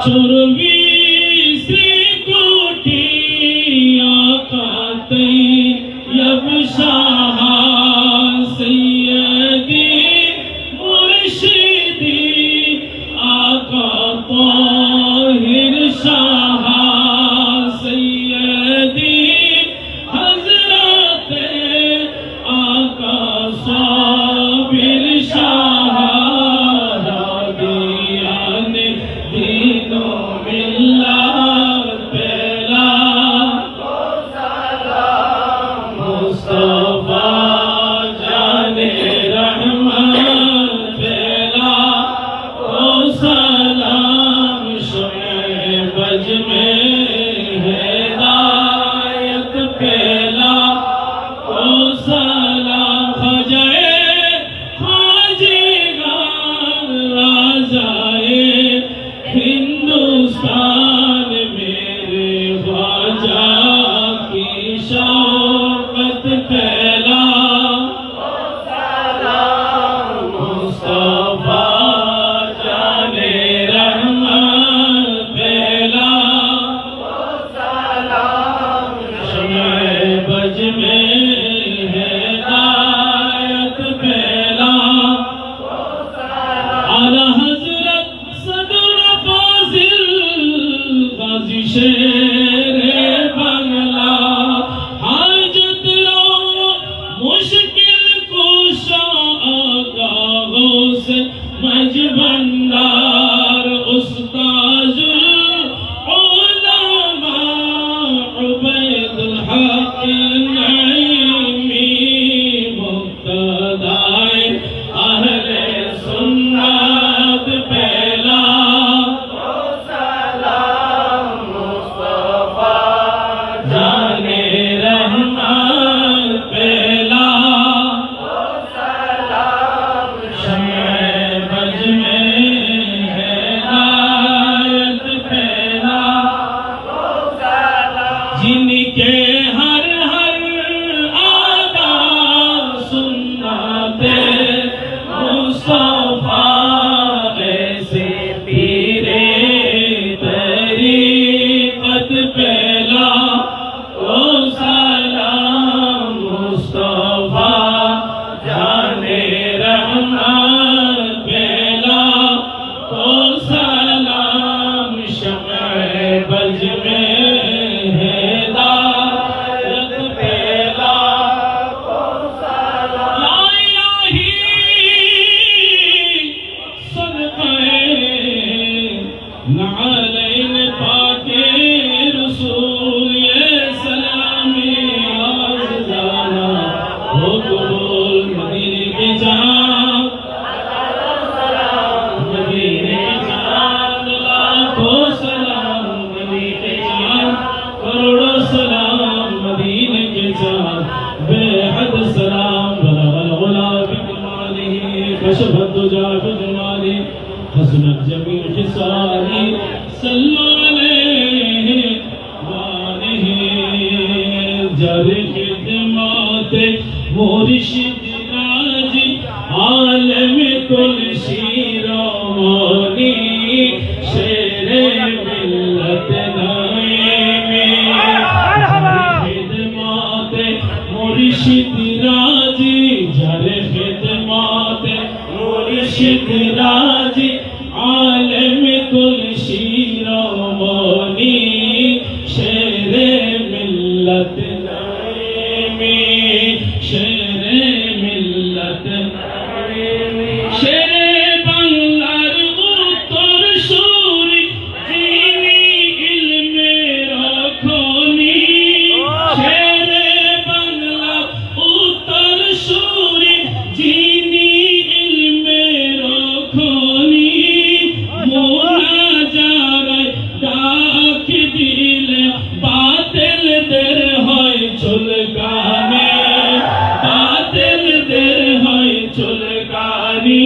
چوروی سے کوٹی آقا طیب شاہ سیدی مرشدی آقا طاہر شاہ سیدی حضرت آقا صابر شاہ راغیان دین و ملت پہلا مصطفیٰ جان رحمت پہلا سلام شعبج میں ہدایت پہلا سلام خواجہ خواجگان رازائے ہندوستان میرے خواجہ کی شوقت پہلا مصطفیٰ جان رحمت پہلا شعبج میں ہدایت پہلا اعلیٰ حضرت صدر فاضل غازی شیر بنگلہ حاجت رو مشکل کشا آگاہوں سے مجبندار استاذ العلماء عبید الحق النعیمی مقتدائے اہل سنت پہلا جان رحمت پہلا شعبج میں ہدایت پہلا جن کے ہر ہر آدا سنت مصطفیٰ ایسے پیرے طریقت پہلا سلام مصطفیٰ جان رحمت پہلا سلام شعبج میں ہدایت پہلا لا الہی صدقہ نعلین پاک رسول یہ سلامی آزدانا ہو قبول مدینے کے چاند مدینے کے چاند لاکھوں سلام مدینے کے چاند کروڑوں سلام مدینے کے چاند بے حد سلام بلغ العلا بکمالہ کشف الدجا بجمالہ حسنت جمیع خصالہ صلو علیہ وآلہ جر خدمات مرشد راجی عالم کل شیروانی شیر ملت نائمی خدمات مرشد راجی جر خدمات مرشد راجی عالم کل شیروانی شیر ملت نائمی شیر ملت نائمی شیر بنگلر اتر شوری جینی علم رکھونی شیر بنگلر اتر شوری جینی علم رکھونی مولا جارے ڈاک دیل باطل در ہوئے چلکانے باطل در ہوئے چلکانی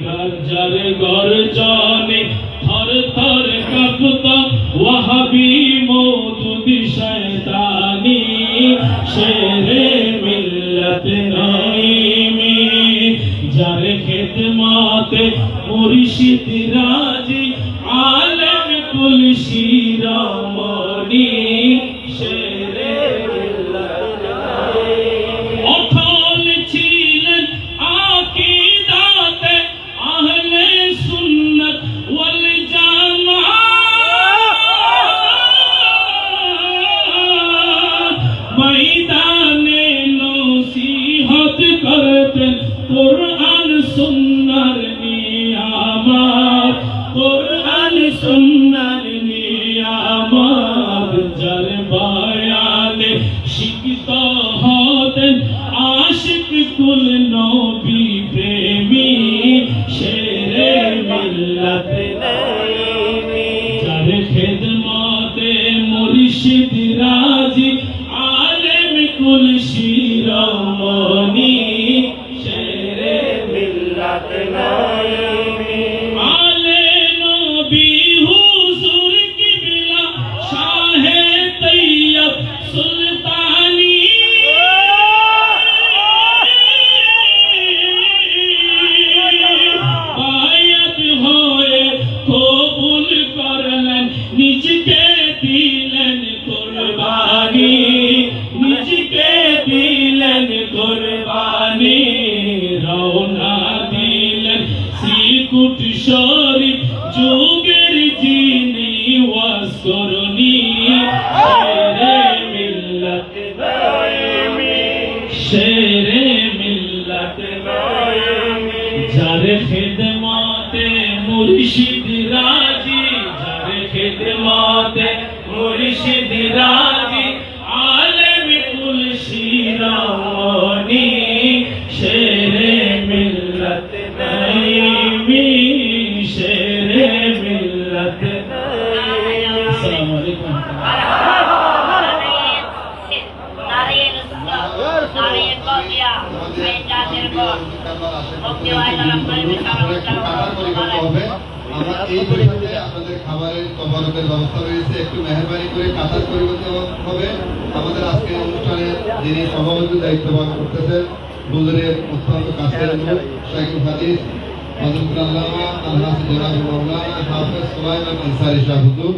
گرجر گرجانے تھر تھر کپتا وہابی موجود شیطانی شیر ملت نائمی جر خدمات مرشد راجی عالم কুল শিরোমণি শেরে মিল্লাত অটল ছিলেন আকীদাতে আহলে সুন্নাত ওয়াল জামাত ময়দানে নসিহত করতেন কুরআন সুন্নাহর নিয়ামত কুরআন সুন্নাহর নিয়ামত যার বয়ানে শিক্ষিত হতেন আশিক কুল নবী প্রেমী শেরে মিল্লাত যার খিদমতে মুর্শিদ রাজি আলেম কুল শিরোমণি শেরে মিল্লাত আলে নবী হুজুর কিবলা শাহে তৈয়ব সুলতানি বায়াত হয়ে কবুল করলেন নিজকে দিলেন কুরবানি নিজকে দিলেন কুরবানি রওনা দিলেন শ্রীকুট শরীফ যুগের যিনি ওয়াসকরণী শেরে মিল্লাত শেরে মিল্লাত যার খিদমতে মুর্শিদ রাজি যার খিদমতে মুর্শিদ রাজি আলেম কুল শিরোমণি শেরে মিল্লাত নাইমি শেরে মিল্লাত আসসালামু আলাইকুম আমরা এই পরিবর্তে আপনাদের খাবারের তদারকের ব্যবস্থা রয়েছে, একটু মেহরবানি করে কাতার পরিবর্তে হবে। আমাদের আজকের অনুষ্ঠানের যিনি সভাপতির দায়িত্ব পালন করতেছেন হুজুরের অত্যন্ত কাছের লোক শাইখুল হাদিস হযরত আল্লামা আল-হাফেজ জনাব মাওলানা হাফেজ সুলাইমান আনসারী সাহেব হুজুর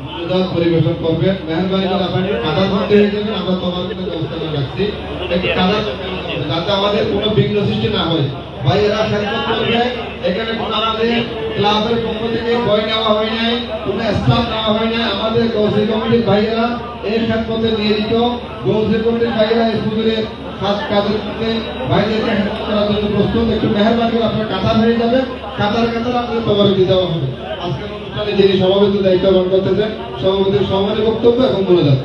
মুনাজাত পরিবেশন করবেন। মেহরবানি করে আপনি কাতার মধ্যে হয়ে যাবেন, আমরা তদারকের ব্যবস্থা রাখছি, একটু কাতার যাতে আমাদের কোনো বিঘ্ন সৃষ্টি না হয়। ভাইয়েরা খেদমত করবে, এখানে কোনো আমাদের ক্লাবের পক্ষ থেকে বই নেওয়া হয় নাই, কোনো স্টাফ নেওয়া হয় নাই। আমাদের গৌসী কমিটির ভাইয়েরা এই খেদমতে নিয়োজিত, গৌসী কমিটির ভাইয়েরা এই হুজুরের খাস কাজের মধ্যে ভাইদেরকে খেদমত করার জন্য প্রস্তুত। একটু মেহরবানি করে আপনার কাতার হয়ে যাবেন, কাতার আপনাদের তদারকি দেওয়া হবে। আজকের অনুষ্ঠানে যিনি সভাপতির দায়িত্ব পালন করতেছেন সভাপতির সমানের বক্তব্য এবং মনোজাত।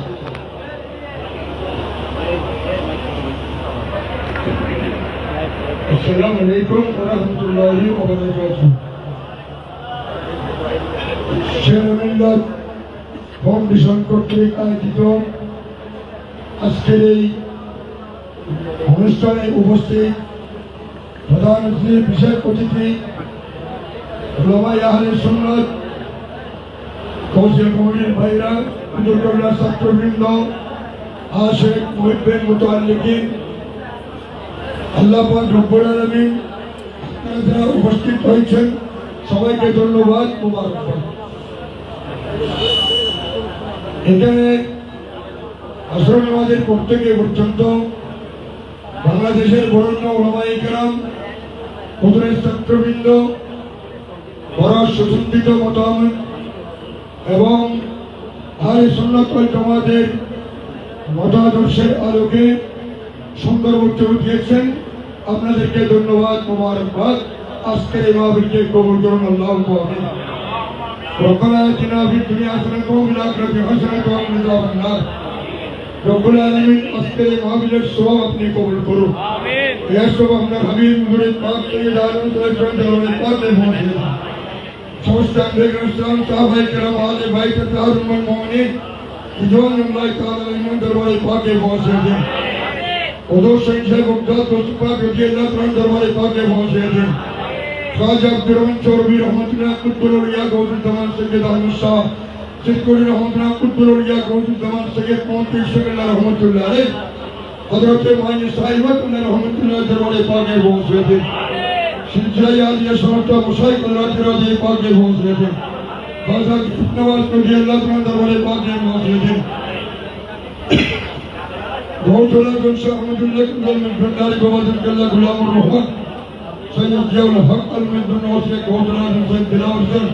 আসসালামু আলাইকুম ওয়া রাহমাতুল্লাহি ওয়া বারাকাতুহু। শেরে মিল্লাত ফাউন্ডেশন কর্তৃক আয়োজিত আজকের এই অনুষ্ঠানে উপস্থিত প্রধান অতিথি, বিশেষ অতিথি, উলামায়ে আহলে সুন্নাত, কৌশল কমিটির ভাইরা, হুজুরগণরা, ছাত্রবৃন্দ, আশিক মুহিব্বিন, মুতাআল্লিকিন, আল্লাহ পাক রব্বুল আলামিন আপনারা যারা উপস্থিত হয়েছেন সবাইকে ধন্যবাদ, মোবারকবাদ। এখানে আসর নামাজের পর থেকে পর্যন্ত বাংলাদেশের বরেণ্য উলামায়ে কেরাম, হুজুরের ছাত্রবৃন্দ, বড় সুচিন্তিত মতামত এবং আহলে সুন্নাত ওয়াল জামাতের মতাদর্শের আলোকে সুন্দর বক্তব্য দিয়েছেন। আপনাদেরকে ধন্যবাদ, মোবারকবাদ। আজকের এই মাহফিলকে কবুল করুন, আল্লাহুম্মা আমিন। রব্বানা আতিনা ফিদ দুনিয়া হাসানাতাও ওয়া ফিল আখিরাতি হাসানাতাও ওয়া কিনা আযাবান নার। রব্বুল আলামিন আজকের এই মাহফিলের সওয়াব আপনি কবুল করুন। আমিন। ইয়া সওয়াব আপনার হাবিব মুরিদ পাক সাইয়্যিদ আলম সাল্লাল্লাহু পাকে পৌঁছে দিন। সমস্ত আম্বিয়া ইসলাম সাহাবায়ে কেরাম আলে বাইত তাহারুল মুমিনিন রিজওয়ানুল্লাহি তাআলা আলাইহিম দরবারে পাকে পৌঁছে দিন। ওদর সংখ্যা বক্তা তোসপা রাদিয়াল্লাহু তাআলা দরবারে পাকে পৌঁছে দিন। খাজা আব্দুর রহমান চৌধুরী রহমাতুল্লাহ কুতুবুলিয়া গৌসুল জামান সৈয়দ আহমদ শাহ সিদ্দকুলি রহমাতুল্লাহ কুতুবুলিয়া গৌসুল জামান সৈয়দ মোহাম্মদ শরীফুল্লাহ রহমাতুল্লাহ আলাইহি হযরত মুআইন সাহিবাতুল্লাহ রহমাতুল্লাহ দরবারে পাকে পৌঁছে দিন। সিলসিলা আলিয়া সমস্ত মুশাইখ রাজি পাকে পৌঁছে দিন। बादशाह नवाज को दिया अल्लाह ताला दरबारे पाक में माफी दे गौतला गंशा अहमदुल्लाह कुल में भंडारी गोवर्धन कल्ला गुलाम रहमान सैयद जियाउल हक अलमदन औसिया गौतला गंशा दिलावर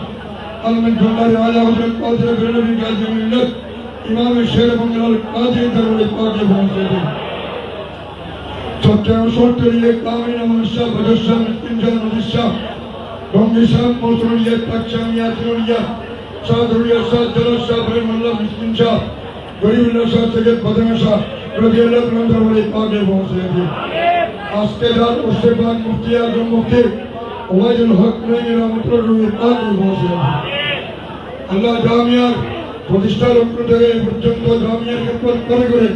अलमद भंडारी आला हजरत कादिर बेलवी गाजी मिल्लत इमाम शेर बंगाल काजी दरबारे पाक में माफी दे सत्य सोटरिए कामिन मनुष्य बदशा मिस्किन मनुष्य Dongisam Mosuliya Takshamiya Tinuliya Sadruliya Sadjalasa Brahmalla Miskincha Garibullah Sayyid Badranasa Radiyallahu Anhu Wali Page Bonsaydi Askedar Usman Mufti Azam Mufti Uwaidul Haq Nayi Rahmatullah Page Bonsaydi Allah Jamiyar প্রতিষ্ঠা লক্ষ্য থেকে পর্যন্ত জামিয়ার করে করে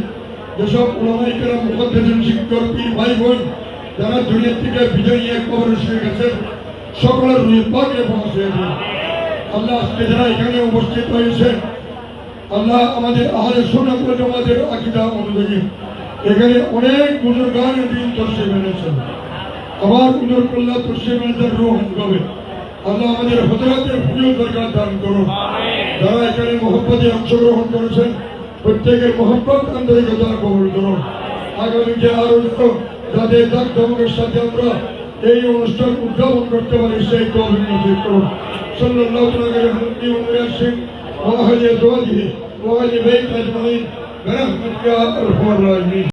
যেসব উলামায়ে কেরাম মুকদ্দাসিন শিক্ষক পীর ভাই বোন যারা দুনিয়া থেকে বিজয়ী এক কবর শুয়ে গেছেন সকলের রুহে পাকে পৌঁছে দিন আল্লাহ আজকে যারা এখানে উপস্থিত হয়েছে আল্লাহ আমাদের আহলে সুন্নাত ওয়াল জামাতের আকীদা অনুযায়ী এখানে অনেক বুজুর্গান দিন তশরিফ এনেছেন আবার উনরকুল্লাহ তশরিফ এনেছেন রূহ হবে আল্লাহ আমাদের হযরতের ফুল বরকত দান করুন যারা এখানে মহব্বতে অংশগ্রহণ করেছেন প্রত্যেকের মহব্বত আন্তরিকতা কবুল করুন আগামী যে আরো যাদের দাগ দমকের সাথে আমরা এই অনুষ্ঠান উদ্যাপন করতে পারি সেই তৌফিক নসিব করুন সাল্লাল্লাহু আলাইহি ওয়া আলিহি ওয়া সাহবিহি ওয়া আলি বাইত আজমাইন বিরহমাতিকা আরহামার রাহিমিন